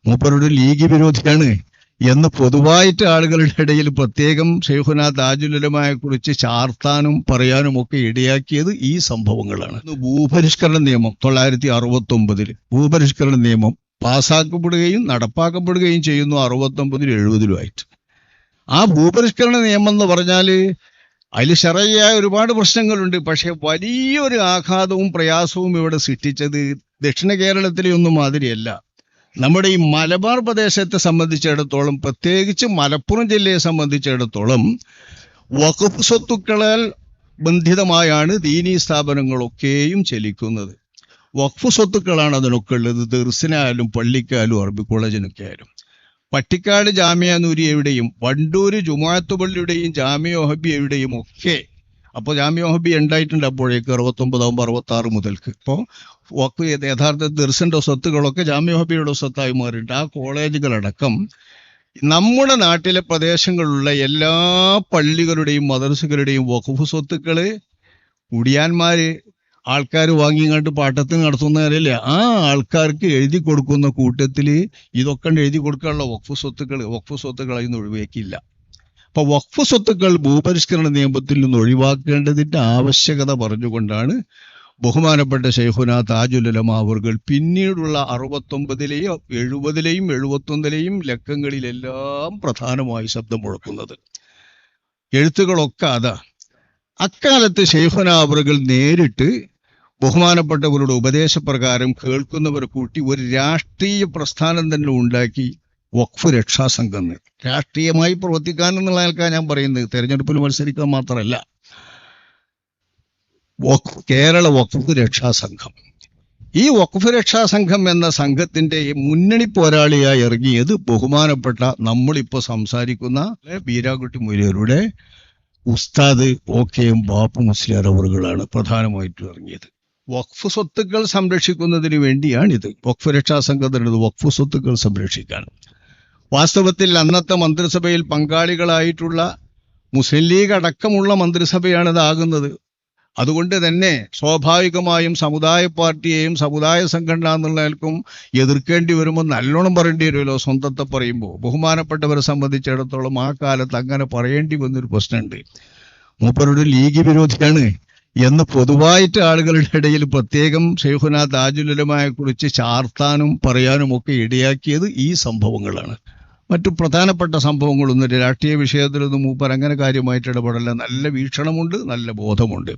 മൂപ്പരുടെ ലീഗ് വിരോധിയാണ് എന്ന് പൊതുവായിട്ട് ആളുകളുടെ ഇടയിൽ പ്രത്യേകം ശൈഖുനാ താജുൽ ഉലമയെ കുറിച്ച് ചാർത്താനും പറയാനും ഒക്കെ ഇടയാക്കിയത് ഈ സംഭവങ്ങളാണ്. ഭൂപരിഷ്കരണ നിയമം 1969 ഭൂപരിഷ്കരണ നിയമം പാസ്സാക്കപ്പെടുകയും നടപ്പാക്കപ്പെടുകയും ചെയ്യുന്നു 69 70 ആ ഭൂപരിഷ്കരണ നിയമം എന്ന് പറഞ്ഞാൽ അതിൽ ശരയ്യായ ഒരുപാട് പ്രശ്നങ്ങളുണ്ട്. പക്ഷെ വലിയൊരു ആഘാതവും പ്രയാസവും ഇവിടെ സൃഷ്ടിച്ചത് ദക്ഷിണ കേരളത്തിലെ ഒന്നും മാതിരിയല്ല. നമ്മുടെ ഈ മലബാർ പ്രദേശത്തെ സംബന്ധിച്ചിടത്തോളം, പ്രത്യേകിച്ച് മലപ്പുറം ജില്ലയെ സംബന്ധിച്ചിടത്തോളം വഖഫ് സ്വത്തുക്കളാൽ ബന്ധിതമായാണ് ദീനീ സ്ഥാപനങ്ങളൊക്കെയും ചലിക്കുന്നത്. വഖഫ് സ്വത്തുക്കളാണ് അതിനൊക്കെ ഉള്ളത്. ദർസിനായാലും പള്ളിക്കായാലും അറബി കോളേജിനൊക്കെ ആയാലും. പട്ടിക്കാട് ജാമിയ നൂരിയയുടെയും വണ്ടൂര് ജുമാഅത്ത് പള്ളിയുടെയും ജാമിയ വഹബിയയുടെയും ഒക്കെ, അപ്പോൾ ജാമിയ വഹബി ഉണ്ടായിട്ടുണ്ട് അപ്പോഴേക്ക് 69 66 മുതൽക്ക്. ഇപ്പോൾ വഖഫ് യഥാർത്ഥ ദർസിന്റെ സ്വത്തുകളൊക്കെ ജാമിയ വഹബിയുടെ സ്വത്തായി മാറിയിട്ട് ആ കോളേജുകളടക്കം നമ്മുടെ നാട്ടിലെ പ്രദേശങ്ങളിലുള്ള എല്ലാ പള്ളികളുടെയും മദ്രസകളുടെയും വഖഫ് സ്വത്തുക്കള് കുടിയാന്മാര് ആൾക്കാർ വാങ്ങിങ്ങാണ്ട് പാട്ടത്തിന് നടത്തുന്നവരല്ലേ, ആ ആൾക്കാർക്ക് എഴുതി കൊടുക്കുന്ന കൂട്ടത്തിൽ ഇതൊക്കെ എഴുതി കൊടുക്കാനുള്ള വഖഫ് സ്വത്തുക്കൾ അതിന് ഒഴിവാക്കിയില്ല. അപ്പൊ വഖഫ് സ്വത്തുക്കൾ ഭൂപരിഷ്കരണ നിയമത്തിൽ നിന്ന് ഒഴിവാക്കേണ്ടതിന്റെ ആവശ്യകത പറഞ്ഞുകൊണ്ടാണ് ബഹുമാനപ്പെട്ട ശൈഖുനാ താജുൽ ഉലമ അവർകൾ പിന്നീടുള്ള 69 70 71 ലക്കങ്ങളിലെല്ലാം പ്രധാനമായി ശബ്ദം മുഴക്കുന്നത്. എഴുത്തുകളൊക്കെ അതാ. അക്കാലത്ത് ശൈഖുനാ അവർകൾ നേരിട്ട് ബഹുമാനപ്പെട്ടവരുടെ ഉപദേശപ്രകാരം കേൾക്കുന്നവരെ കൂട്ടി ഒരു രാഷ്ട്രീയ പ്രസ്ഥാനം തന്നെ ഉണ്ടാക്കി, വഖഫ് രക്ഷാസംഘം. രാഷ്ട്രീയമായി പ്രവർത്തിക്കാൻ എന്നുള്ള ആൾക്കാണ് ഞാൻ പറയുന്നത്, തെരഞ്ഞെടുപ്പിൽ മത്സരിക്കാൻ മാത്രമല്ല. കേരള വഖഫ് രക്ഷാസംഘം, ഈ വഖഫ് രക്ഷാസംഘം എന്ന സംഘത്തിന്റെ മുന്നണി പോരാളിയായി ഇറങ്ങിയത് ബഹുമാനപ്പെട്ട നമ്മളിപ്പോൾ സംസാരിക്കുന്ന ബീരാകുട്ടി മൊയ്ലിയുടെ ഉസ്താദ് OKM ബാപ്പു മുസ്ലിയാർ അവറുകളാണ് പ്രധാനമായിട്ടും ഇറങ്ങിയത്. വഖഫ് സ്വത്തുക്കൾ സംരക്ഷിക്കുന്നതിന് വേണ്ടിയാണിത്. വഖഫ് രക്ഷാസംഘത്തിനത് വഖഫ് സ്വത്തുക്കൾ സംരക്ഷിക്കാൻ. വാസ്തവത്തിൽ അന്നത്തെ മന്ത്രിസഭയിൽ പങ്കാളികളായിട്ടുള്ള മുസ്ലിം ലീഗ് അടക്കമുള്ള മന്ത്രിസഭയാണിതാകുന്നത്. അതുകൊണ്ട് തന്നെ സ്വാഭാവികമായും സമുദായ പാർട്ടിയെയും സമുദായ സംഘടന എന്നുള്ളവർക്കും എതിർക്കേണ്ടി വരുമ്പോൾ നല്ലോണം പറയേണ്ടി വരുമല്ലോ. സ്വന്തത്തെ പറയുമ്പോൾ ബഹുമാനപ്പെട്ടവരെ സംബന്ധിച്ചിടത്തോളം ആ കാലത്ത് അങ്ങനെ പറയേണ്ടി വന്നൊരു പ്രശ്നമുണ്ട്. മൂപ്പരുടെ ലീഗ് വിരോധിയാണ് എന്ന് പൊതുവായിട്ട് ആളുകളുടെ ഇടയിൽ പ്രത്യേകം ശൈഖുനാ താജുൽ ഉലമയെ കുറിച്ച് ചാർത്താനും പറയാനും ഒക്കെ ഇടയാക്കിയത് ഈ സംഭവങ്ങളാണ്. മറ്റു പ്രധാനപ്പെട്ട സംഭവങ്ങളൊന്നും രാഷ്ട്രീയ വിഷയത്തിലൊന്നും മൂപ്പർ അങ്ങനെ കാര്യമായിട്ട് ഇടപെടല്ല. നല്ല വീക്ഷണമുണ്ട്, നല്ല ബോധമുണ്ട്.